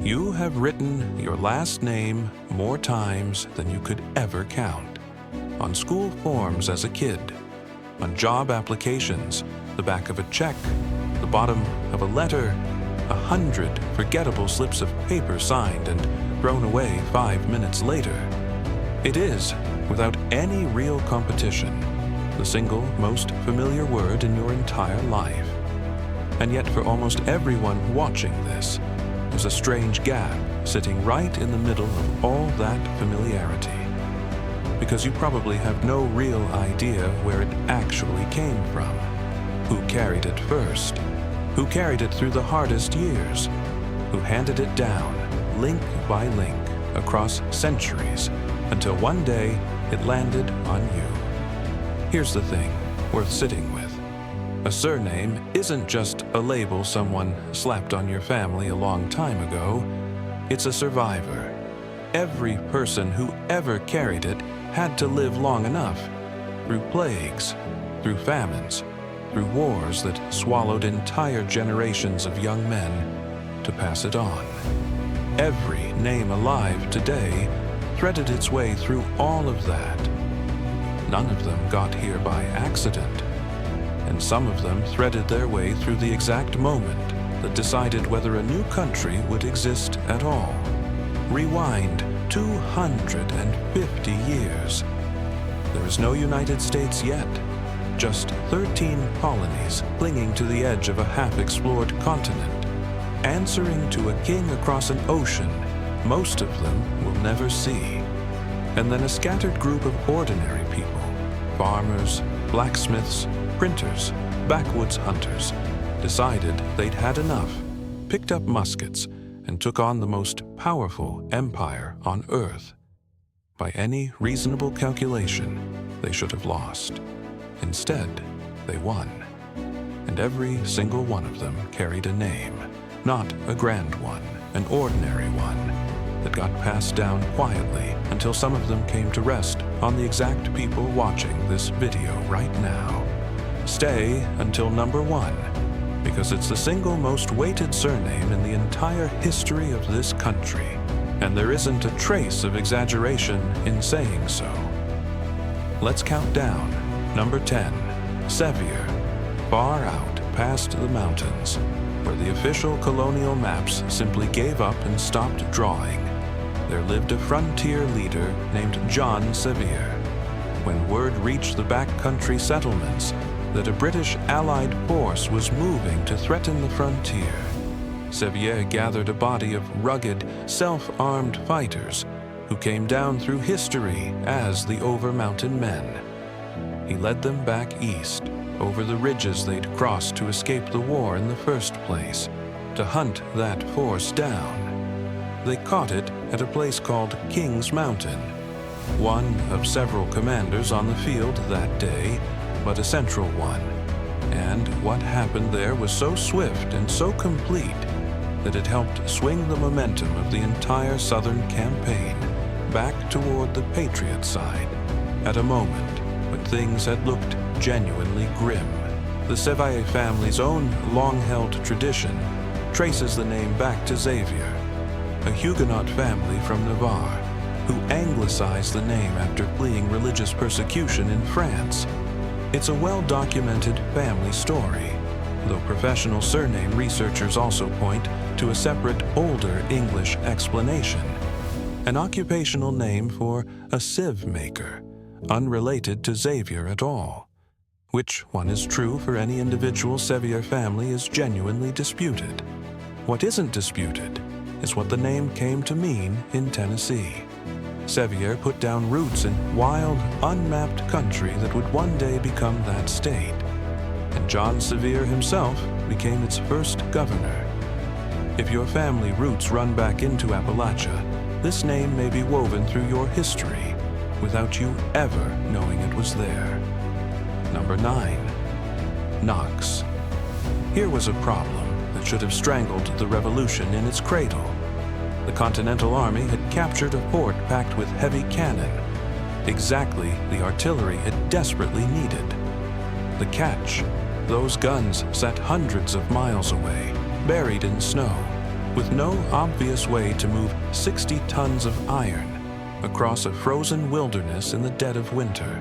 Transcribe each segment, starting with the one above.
You have written your last name more times than you could ever count. On school forms as a kid, on job applications, the back of a check, the bottom of a letter, 100 forgettable slips of paper signed and thrown away 5 minutes later. It is, without any real competition, the single most familiar word in your entire life. And yet for almost everyone watching this, there's a strange gap sitting right in the middle of all that familiarity. Because you probably have no real idea where it actually came from. Who carried it first? Who carried it through the hardest years? Who handed it down, link by link, across centuries, until one day it landed on you? Here's the thing worth sitting with. A surname isn't just a label someone slapped on your family a long time ago. It's a survivor. Every person who ever carried it had to live long enough, through plagues, through famines, through wars that swallowed entire generations of young men, to pass it on. Every name alive today threaded its way through all of that. None of them got here by accident, and some of them threaded their way through the exact moment that decided whether a new country would exist at all. Rewind 250 years. There is no United States yet, just 13 colonies clinging to the edge of a half-explored continent, answering to a king across an ocean most of them will never see. And then a scattered group of ordinary people, farmers, blacksmiths, printers, backwoods hunters, decided they'd had enough, picked up muskets, and took on the most powerful empire on Earth. By any reasonable calculation, they should have lost. Instead, they won. And every single one of them carried a name, not a grand one, an ordinary one, that got passed down quietly until some of them came to rest on the exact people watching this video right now. Stay until number 1, because it's the single most weighted surname in the entire history of this country, and there isn't a trace of exaggeration in saying so. Let's count down. Number 10, Sevier, far out past the mountains, where the official colonial maps simply gave up and stopped drawing. There lived a frontier leader named John Sevier. When word reached the backcountry settlements that a British Allied force was moving to threaten the frontier, Sevier gathered a body of rugged, self-armed fighters who came down through history as the Over-Mountain Men. He led them back east, over the ridges they'd crossed to escape the war in the first place, to hunt that force down. They caught it at a place called King's Mountain, one of several commanders on the field that day, but a central one. And what happened there was so swift and so complete that it helped swing the momentum of the entire Southern campaign back toward the Patriot side at a moment when things had looked genuinely grim. The Sevier family's own long-held tradition traces the name back to Sevier, a Huguenot family from Navarre, who anglicized the name after fleeing religious persecution in France. It's a well-documented family story, though professional surname researchers also point to a separate, older English explanation, an occupational name for a sieve maker, unrelated to Xavier at all. Which one is true for any individual Sevier family is genuinely disputed. What isn't disputed is what the name came to mean in Tennessee. Sevier put down roots in wild, unmapped country that would one day become that state, and John Sevier himself became its first governor. If your family roots run back into Appalachia, this name may be woven through your history without you ever knowing it was there. Number 9, Knox. Here was a problem that should have strangled the revolution in its cradle. The Continental Army had captured a fort packed with heavy cannon, exactly the artillery it desperately needed. The catch, those guns sat hundreds of miles away, buried in snow, with no obvious way to move 60 tons of iron across a frozen wilderness in the dead of winter.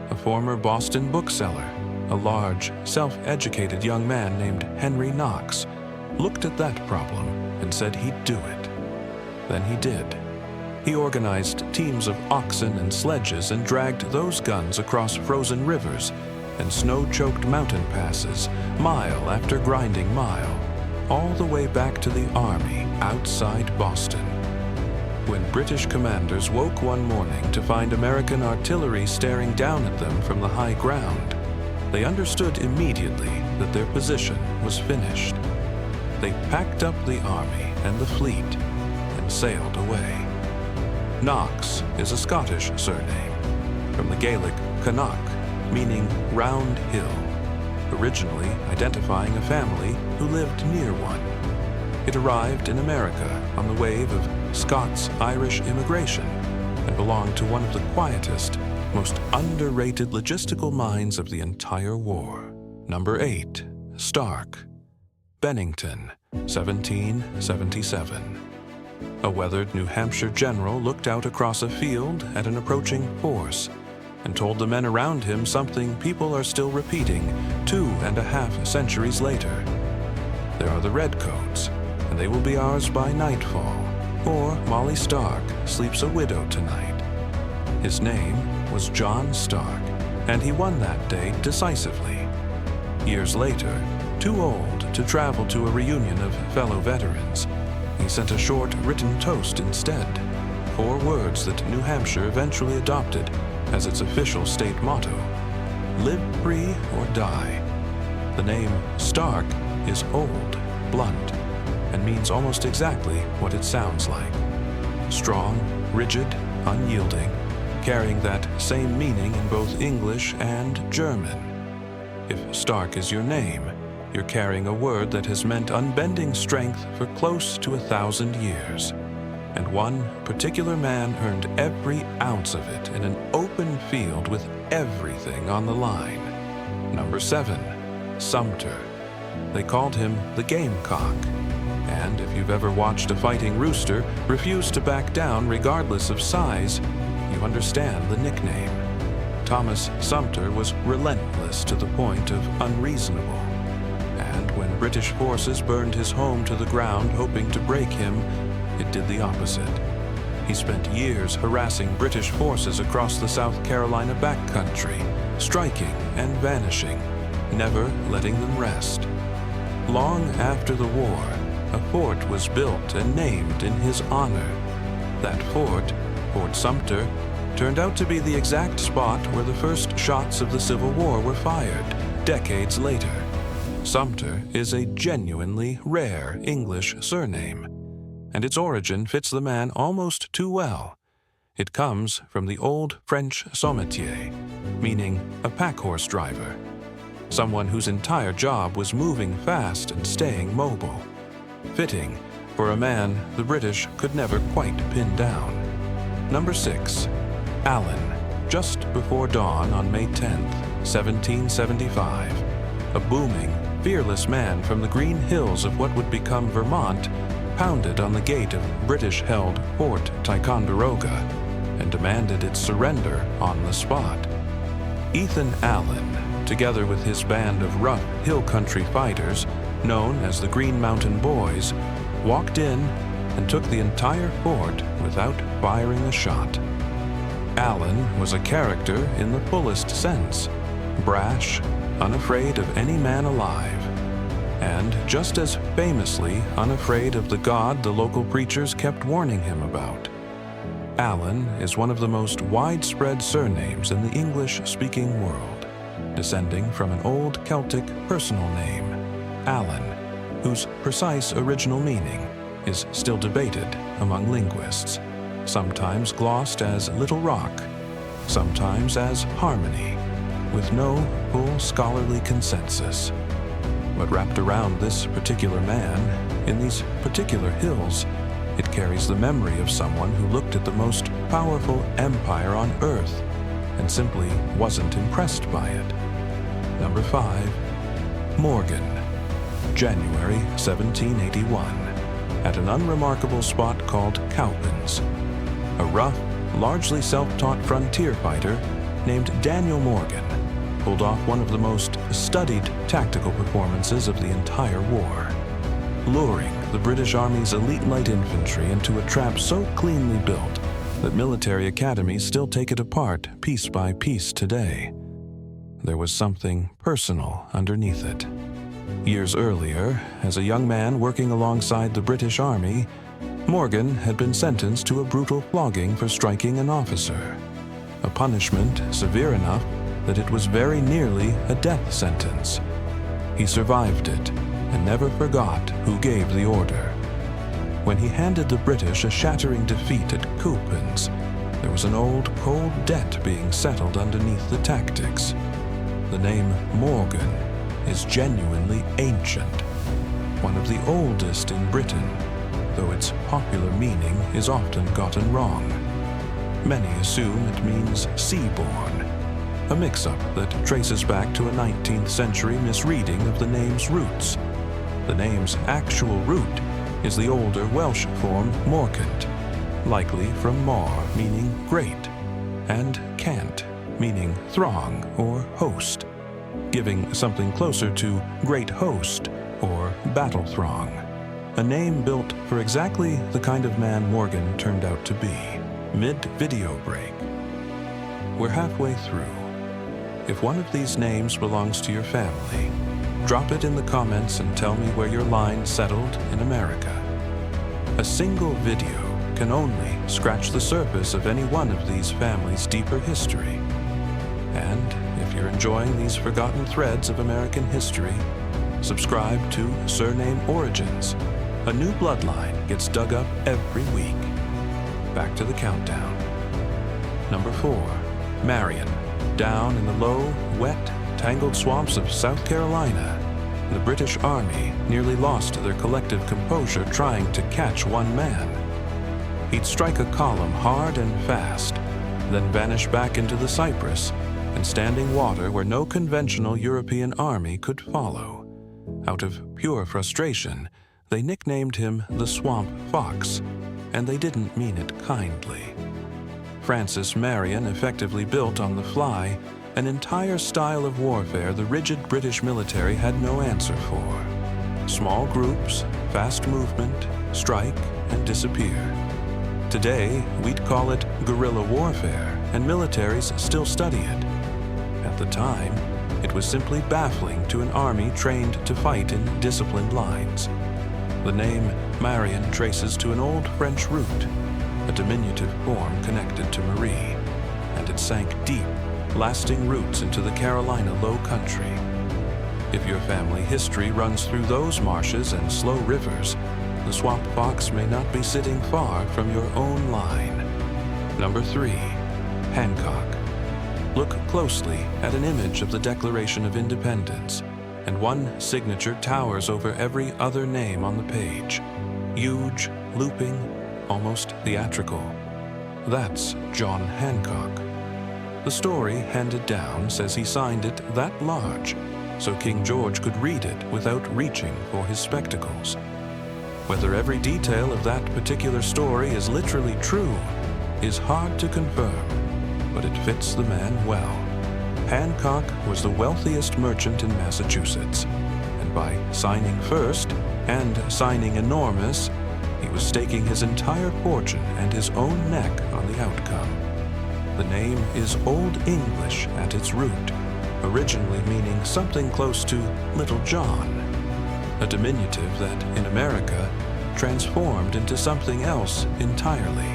A former Boston bookseller, a large, self-educated young man named Henry Knox, looked at that problem and said he'd do it. Then he did. He organized teams of oxen and sledges and dragged those guns across frozen rivers and snow-choked mountain passes, mile after grinding mile, all the way back to the army outside Boston. When British commanders woke one morning to find American artillery staring down at them from the high ground, they understood immediately that their position was finished. They packed up the army and the fleet and sailed away. Knox is a Scottish surname, from the Gaelic Knock, meaning round hill, originally identifying a family who lived near one. It arrived in America on the wave of Scots-Irish immigration and belonged to one of the quietest, most underrated logistical minds of the entire war. Number 8, Stark. Bennington, 1777. A weathered New Hampshire general looked out across a field at an approaching force and told the men around him something people are still repeating 2.5 centuries later. There are the Redcoats, and they will be ours by nightfall. Or Molly Stark sleeps a widow tonight. His name was John Stark, and he won that day decisively. Years later, too old to travel to a reunion of fellow veterans, he sent a short written toast instead, 4 words that New Hampshire eventually adopted as its official state motto: live free or die. The name Stark is old, blunt, and means almost exactly what it sounds like. Strong, rigid, unyielding, carrying that same meaning in both English and German. If Stark is your name, you're carrying a word that has meant unbending strength for close to 1,000 years. And one particular man earned every ounce of it in an open field with everything on the line. Number 7, Sumter. They called him the Gamecock. And if you've ever watched a fighting rooster refuse to back down regardless of size, you understand the nickname. Thomas Sumter was relentless to the point of unreasonable. And when British forces burned his home to the ground hoping to break him, it did the opposite. He spent years harassing British forces across the South Carolina backcountry, striking and vanishing, never letting them rest. Long after the war, a fort was built and named in his honor. That fort, Fort Sumter, turned out to be the exact spot where the first shots of the Civil War were fired, decades later. Sumter is a genuinely rare English surname, and its origin fits the man almost too well. It comes from the old French sommetier, meaning a pack-horse driver, someone whose entire job was moving fast and staying mobile. Fitting for a man the British could never quite pin down. Number 6, Allen, just before dawn on May 10th, 1775. A booming, fearless man from the green hills of what would become Vermont pounded on the gate of British-held Fort Ticonderoga and demanded its surrender on the spot. Ethan Allen, together with his band of rough hill country fighters, known as the Green Mountain Boys, walked in and took the entire fort without firing a shot. Allen was a character in the fullest sense, brash, unafraid of any man alive, and just as famously unafraid of the God the local preachers kept warning him about. Allen is one of the most widespread surnames in the English-speaking world, descending from an old Celtic personal name, Allen, whose precise original meaning is still debated among linguists, sometimes glossed as Little Rock, sometimes as Harmony, with no full scholarly consensus. But wrapped around this particular man, in these particular hills, it carries the memory of someone who looked at the most powerful empire on earth and simply wasn't impressed by it. Number 5, Morgan. January 1781. at an unremarkable spot called Cowpens. A rough, largely self-taught frontier fighter named Daniel Morgan pulled off one of the most studied tactical performances of the entire war, luring the British Army's elite light infantry into a trap so cleanly built that military academies still take it apart piece by piece today. There was something personal underneath it. Years earlier, as a young man working alongside the British Army, Morgan had been sentenced to a brutal flogging for striking an officer, a punishment severe enough that it was very nearly a death sentence. He survived it and never forgot who gave the order. When he handed the British a shattering defeat at Cowpens, there was an old, cold debt being settled underneath the tactics. The name Morgan is genuinely ancient, one of the oldest in Britain, though its popular meaning is often gotten wrong. Many assume it means seaborn, a mix-up that traces back to a 19th century misreading of the name's roots. The name's actual root is the older Welsh form Morcant, likely from Mor, meaning great, and Cant, meaning throng or host, giving something closer to great host or battle throng, a name built for exactly the kind of man Morgan turned out to be. Mid-video break. We're halfway through. If one of these names belongs to your family, drop it in the comments and tell me where your line settled in America. A single video can only scratch the surface of any one of these families' deeper history. And if you're enjoying these forgotten threads of American history, subscribe to Surname Origins. A new bloodline gets dug up every week. Back to the countdown. Number 4, Marion. Down in the low, wet, tangled swamps of South Carolina, the British Army nearly lost their collective composure trying to catch one man. He'd strike a column hard and fast, then vanish back into the cypress and standing water where no conventional European army could follow. Out of pure frustration, they nicknamed him the Swamp Fox, and they didn't mean it kindly. Francis Marion effectively built on the fly an entire style of warfare the rigid British military had no answer for. Small groups, fast movement, strike, and disappear. Today, we'd call it guerrilla warfare, and militaries still study it. At the time, it was simply baffling to an army trained to fight in disciplined lines. The name Marion traces to an old French root, a diminutive form connected to Marie, and it sank deep, lasting roots into the Carolina Low Country. If your family history runs through those marshes and slow rivers, the Swamp Fox may not be sitting far from your own line. Number 3, Hancock. Look closely at an image of the Declaration of Independence, and one signature towers over every other name on the page. Huge, looping, almost theatrical. That's John Hancock. The story handed down says he signed it that large, so King George could read it without reaching for his spectacles. Whether every detail of that particular story is literally true is hard to confirm, but it fits the man well. Hancock was the wealthiest merchant in Massachusetts, and by signing first and signing enormous, he was staking his entire fortune and his own neck on the outcome. The name is Old English at its root, originally meaning something close to Little John, a diminutive that, in America, transformed into something else entirely.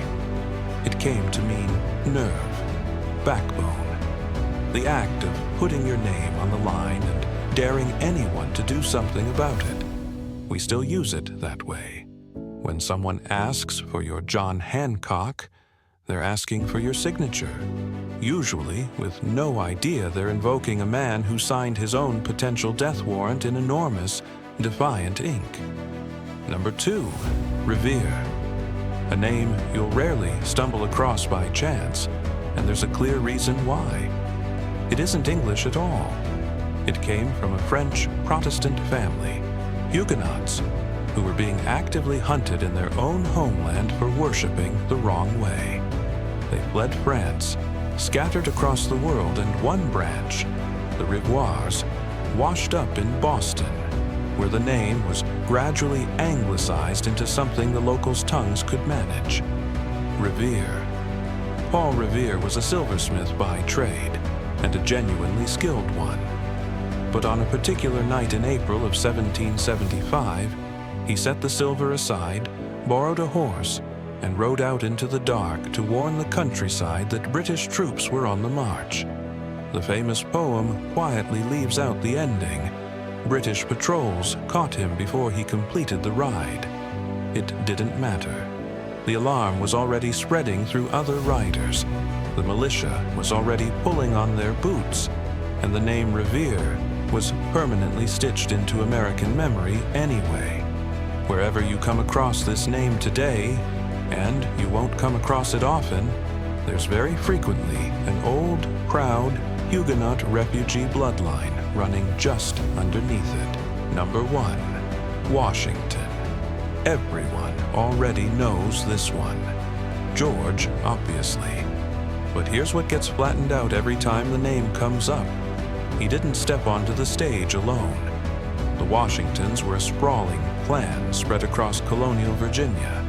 It came to mean nerve, backbone, the act of putting your name on the line and daring anyone to do something about it. We still use it that way. When someone asks for your John Hancock, they're asking for your signature, usually with no idea they're invoking a man who signed his own potential death warrant in enormous, defiant ink. Number 2, Revere. A name you'll rarely stumble across by chance, and there's a clear reason why. It isn't English at all. It came from a French Protestant family, Huguenots, who were being actively hunted in their own homeland for worshiping the wrong way. They fled France, scattered across the world, and one branch, the Revoirs, washed up in Boston, where the name was gradually anglicized into something the locals' tongues could manage: Revere. Paul Revere was a silversmith by trade, and a genuinely skilled one. But on a particular night in April of 1775, he set the silver aside, borrowed a horse, and rode out into the dark to warn the countryside that British troops were on the march. The famous poem quietly leaves out the ending. British patrols caught him before he completed the ride. It didn't matter. The alarm was already spreading through other riders. The militia was already pulling on their boots, and the name Revere was permanently stitched into American memory anyway. Wherever you come across this name today, and you won't come across it often, there's very frequently an old, proud Huguenot refugee bloodline running just underneath it. Number 1, Washington. Everyone already knows this one. George, obviously. But here's what gets flattened out every time the name comes up. He didn't step onto the stage alone. The Washingtons were a sprawling clan spread across colonial Virginia.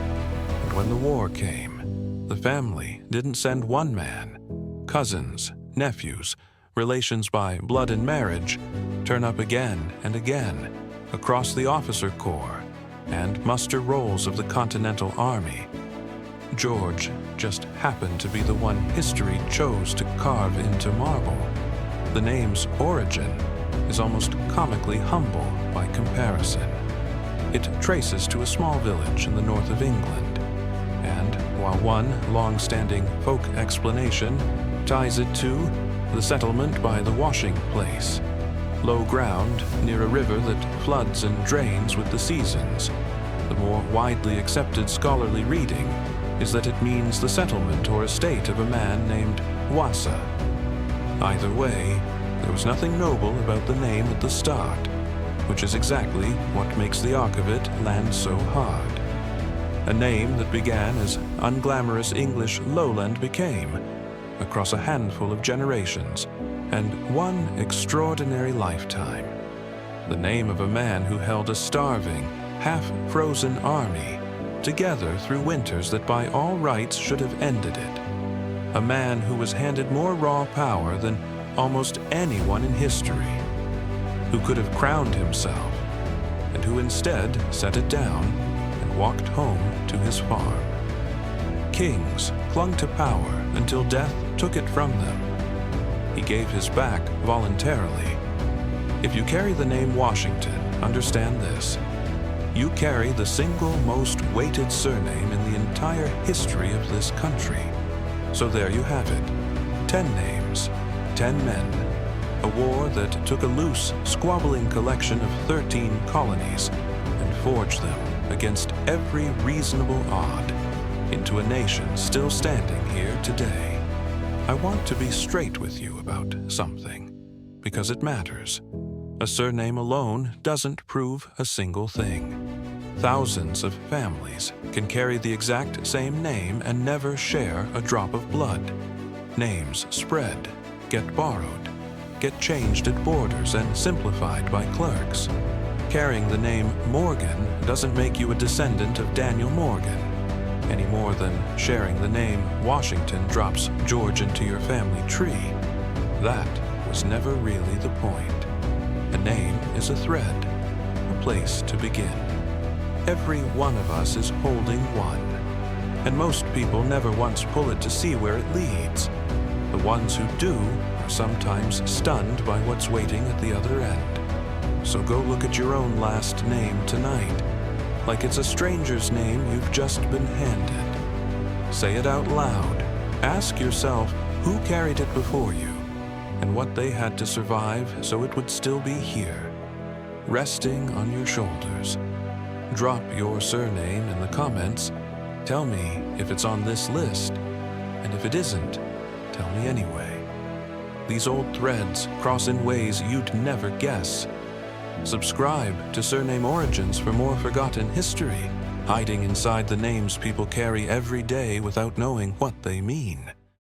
And when the war came, the family didn't send one man. Cousins, nephews, relations by blood and marriage turn up again and again across the officer corps and muster rolls of the Continental Army. George just happened to be the one history chose to carve into marble. The name's origin is almost comically humble by comparison. It traces to a small village in the north of England, and while one long-standing folk explanation ties it to the settlement by the washing place, low ground near a river that floods and drains with the seasons, the more widely accepted scholarly reading is that it means the settlement or estate of a man named Wassa. Either way, there was nothing noble about the name at the start, which is exactly what makes the arc of it land so hard. A name that began as unglamorous English lowland became, across a handful of generations and one extraordinary lifetime. The name of a man who held a starving, half-frozen army together through winters that by all rights should have ended it. A man who was handed more raw power than almost anyone in history, who could have crowned himself, and who instead set it down and walked home to his farm. Kings clung to power until death took it from them. He gave his back voluntarily. If you carry the name Washington, understand this: you carry the single most weighted surname in the entire history of this country. So there you have it. 10 names, 10 men. A war that took a loose, squabbling collection of 13 colonies and forged them against every reasonable odd into a nation still standing here today. I want to be straight with you about something, because it matters. A surname alone doesn't prove a single thing. Thousands of families can carry the exact same name and never share a drop of blood. Names spread, get borrowed, get changed at borders and simplified by clerks. Carrying the name Morgan doesn't make you a descendant of Daniel Morgan, any more than sharing the name Washington drops George into your family tree. That was never really the point. A name is a thread, a place to begin. Every one of us is holding one, and most people never once pull it to see where it leads. The ones who do are sometimes stunned by what's waiting at the other end. So go look at your own last name tonight, like it's a stranger's name you've just been handed. Say it out loud. Ask yourself who carried it before you, and what they had to survive so it would still be here, resting on your shoulders. Drop your surname in the comments. Tell me if it's on this list, and if it isn't, tell me anyway. These old threads cross in ways you'd never guess. Subscribe to Surname Origins for more forgotten history, hiding inside the names people carry every day without knowing what they mean.